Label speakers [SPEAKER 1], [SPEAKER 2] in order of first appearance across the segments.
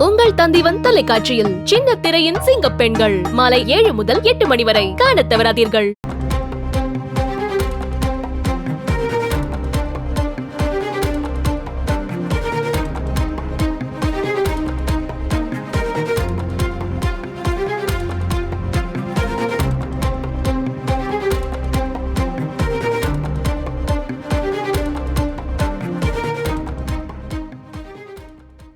[SPEAKER 1] உங்கள் தந்திவன் தொலைக்காட்சியில் சின்ன திரையின் சிங்கப் பெண்கள் மாலை 7 முதல் 8 மணி வரை காணத் தவறாதீர்கள்.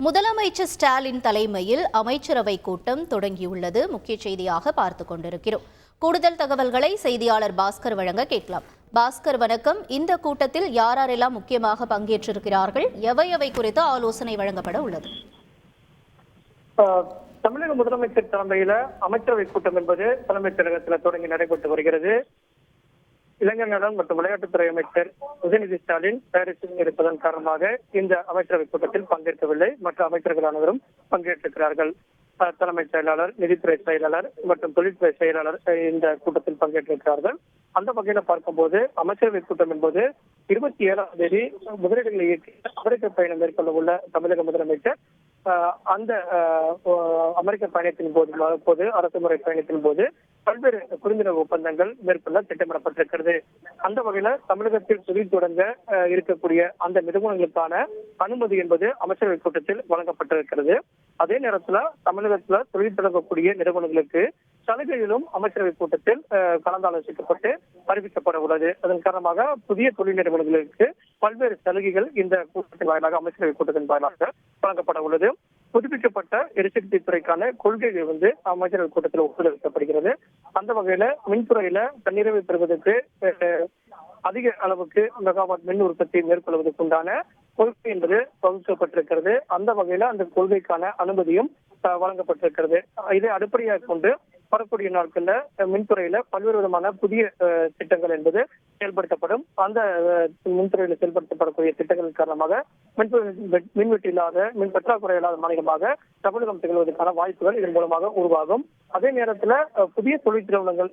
[SPEAKER 2] முதலமைச்சர் ஸ்டாலின் தலைமையில் அமைச்சரவை கூட்டம் தொடங்கியுள்ளது. முக்கிய செய்தியாக பார்த்துக் கொண்டிருக்கிறோம். கூடுதல் தகவல்களை செய்தியாளர் பாஸ்கர் வழங்க கேட்கலாம். பாஸ்கர் வணக்கம். இந்த கூட்டத்தில் யாரெல்லாம் முக்கியமாக பங்கேற்றிருக்கிறார்கள், எவை குறித்து ஆலோசனை வழங்கப்பட உள்ளது?
[SPEAKER 3] தமிழக முதலமைச்சர் தலைமையில அமைச்சரவை கூட்டம் என்பது தலைமைச் செயலகத்தில் தொடங்கி நடைபெற்று வருகிறது. இளைஞர் நலன் மற்றும் விளையாட்டுத்துறை அமைச்சர் உதயநிதி ஸ்டாலின் பாரிஸில் இருப்பதன் காரணமாக இந்த அமைச்சரவை கூட்டத்தில் பங்கேற்கவில்லை. மற்ற அமைச்சர்கள் அனைவரும் பங்கேற்றிருக்கிறார்கள். தலைமைச் செயலாளர், நிதித்துறை செயலாளர் மற்றும் தொழில்துறை செயலாளர் இந்த கூட்டத்தில் பங்கேற்றிருக்கிறார்கள். அந்த வகையில பார்க்கும்போது அமைச்சரவை கூட்டம் என்பது 27ஆம் தேதி முதலீடுகளை இயக்கி அமெரிக்க பயணம் மேற்கொள்ள உள்ள தமிழக முதலமைச்சர் அந்த அமெரிக்க பயணத்தின் போது அரசுமுறை பயணத்தின் போது பல்வேறு புரிந்துணர்வு ஒப்பந்தங்கள் மேற்கொள்ள திட்டமிடப்பட்டிருக்கிறது. அந்த வகையில தமிழகத்தில் தொழில் தொடங்க இருக்கக்கூடிய அந்த நிறுவனங்களுக்கான அனுமதி என்பது அமைச்சரவை கூட்டத்தில் வழங்கப்பட்டிருக்கிறது. அதே நேரத்துல தமிழகத்துல தொழில் தொடங்கக்கூடிய நிறுவனங்களுக்கு சலுகைகளும் அமைச்சரவை கூட்டத்தில் கலந்தாலோசிக்கப்பட்டு அறிவிக்கப்பட உள்ளது. அதன் காரணமாக புதிய தொழில் நிறுவனங்களுக்கு பல்வேறு சலுகைகள் இந்த கூட்டத்தின் வாயிலாக அமைச்சரவை கூட்டத்தின் வாயிலாக வழங்கப்பட உள்ளது. புதுப்பிக்கப்பட்ட எரிசக்தி துறைக்கான கொள்கைகள் அமைச்சரவை கூட்டத்தில் ஒப்புதல் அந்த வகையில மின்துறையில தன்னிறைவை பெறுவதற்கு அதிக அளவுக்கு மெகாவாட் மின் உற்பத்தி மேற்கொள்வதற்கு உண்டான கொள்கை என்பது வகுக்கப்பட்டிருக்கிறது. அந்த வகையில அந்த கொள்கைக்கான அனுமதியும் வழங்கப்பட்டிருக்கிறது. இதை அடிப்படையாக கொண்டு வரக்கூடிய நாட்கள்ல மின்துறையில பல்வேறு விதமான புதிய திட்டங்கள் என்பது செயல்படுத்தப்படும். அந்த மின்துறையில செயல்படுத்தப்படக்கூடிய திட்டங்கள் காரணமாக மின்வெட்டு இல்லாத, மின் பற்றாக்குறை இல்லாத மாநிலமாக தமிழகம் திகழ்வதற்கான வாய்ப்புகள் இதன் மூலமாக உருவாகும். அதே நேரத்துல புதிய தொழில் நிறுவனங்கள்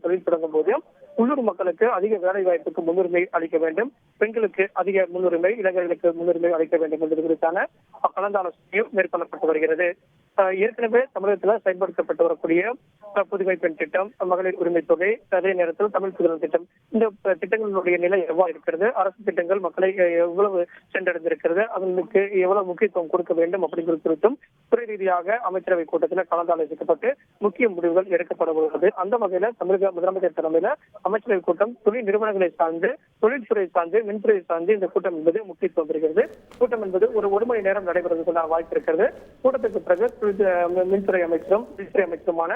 [SPEAKER 3] தொழில் தொடங்கும் போது உள்ளூர் மக்களுக்கு அதிக வேலை வாய்ப்புக்கு முன்னுரிமை அளிக்க வேண்டும், பெண்களுக்கு அதிக முன்னுரிமை, இளைஞர்களுக்கு முன்னுரிமை அளிக்க வேண்டும் என்பது குறித்தான கலந்தாலோசனையும் மேற்கொள்ளப்பட்டு வருகிறது. ஏற்கனவே தமிழகத்தில் செயல்படுத்தப்பட்டு வரக்கூடிய புதுமை பெண் திட்டம், மகளிர் உரிமை தொகை, அதே நேரத்தில் தமிழ் புதுமை திட்டம், இந்த திட்டங்களுடைய நிலை எவ்வாறு இருக்கிறது, அரசு திட்டங்கள் மக்களை எவ்வளவு சென்றடைந்திருக்கிறது, அவர்களுக்கு எவ்வளவு முக்கியத்துவம் கொடுக்க வேண்டும் அப்படிங்கிறது குறித்தும் துறை ரீதியாக அமைச்சரவை கூட்டத்தில் கலந்தாலோசிக்கப்பட்டு முக்கிய முடிவுகள் எடுக்கப்பட உள்ளது. அந்த வகையில தமிழக முதலமைச்சர் தலைமையில அமைச்சரவை கூட்டம் தொழில் நிறுவனங்களை சார்ந்து, தொழில்துறை சார்ந்து, மின்துறை சார்ந்து இந்த கூட்டம் என்பது முக்கியத்துவம் பெறுகிறது. கூட்டம் என்பது ஒரு மணி நேரம் நடைபெறுவதற்கான வாய்ப்பு இருக்கிறது. கூட்டத்துக்கு பிறகு மின்துறை அமைச்சரும் தொழில்துறை அமைச்சருமான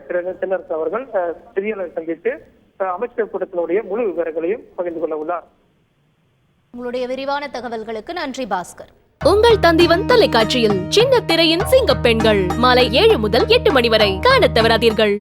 [SPEAKER 3] திரு தென்னரசு அவர்கள் செய்தியாளரை சந்தித்து அமைச்சரவை கூட்டத்தினுடைய முழு விவரங்களையும் பகிர்ந்து கொள்ள உள்ளார்.
[SPEAKER 2] உங்களுடைய விரிவான தகவல்களுக்கு நன்றி பாஸ்கர்.
[SPEAKER 1] உங்கள் தந்திவன் தொலைக்காட்சியில் சின்ன திரையின் சிங்கப் பெண்கள் மாலை 7 முதல் 8 மணி வரை காணத் தவறாதீர்கள்.